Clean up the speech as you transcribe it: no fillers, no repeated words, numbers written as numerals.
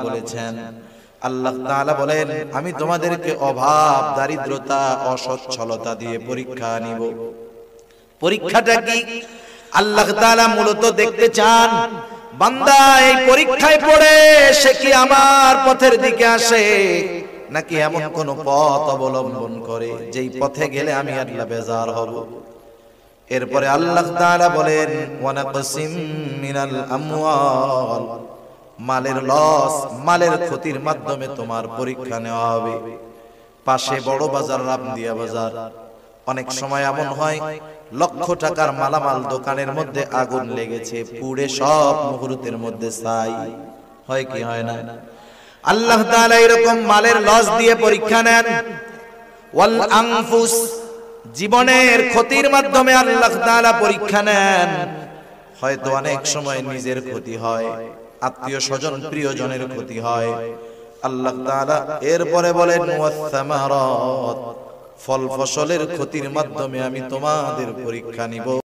বলেছেন। আল্লাহ তাআলা বলেন, আমি তোমাদেরকে অভাব, দারিদ্রতা, অসচ্ছলতা দিয়ে পরীক্ষা নিব। পরীক্ষাটা কি? আল্লাহ তাআলা মূলত দেখতে চান বান্দা এই পরীক্ষায় পড়ে সে কি আমার পথের দিকে আসে, নাকি এমন কোন পথ অবলম্বন করে যেই পথে গেলে আমি আল্লাহ বেজার হব। এরপরে আল্লাহ তাআলা বলেন, ওয়ানাকসিম মিনাল আমওয়াল, মালের লস, মালের ক্ষতির মাধ্যমে তোমার পরীক্ষা নেওয়া হবে। পাশে বড় বাজার, রামদিয়া বাজার, অনেক সময় এমন হয় লক্ষ টাকার মালামাল দোকানের মধ্যে আগুন লেগেছে, পুড়ে সব মুহূর্তের মধ্যে ছাই হয় কি হয় না? আল্লাহ তাআলা এরকম মালের লস দিয়ে পরীক্ষা নেন। ওয়াল আনফুস, জীবনের ক্ষতির মাধ্যমে আল্লাহ তাআলা পরীক্ষা নেন। হয়তো অনেক সময় নিজের ক্ষতি হয়, আত্মীয় স্বজন প্রিয়জনের ক্ষতি হয়। আল্লাহ তাআলা এরপরে বলেন, ওয়াস সামারাত, ফল ফসলের ক্ষতির মাধ্যমে আমি তোমাদের পরীক্ষা নিব।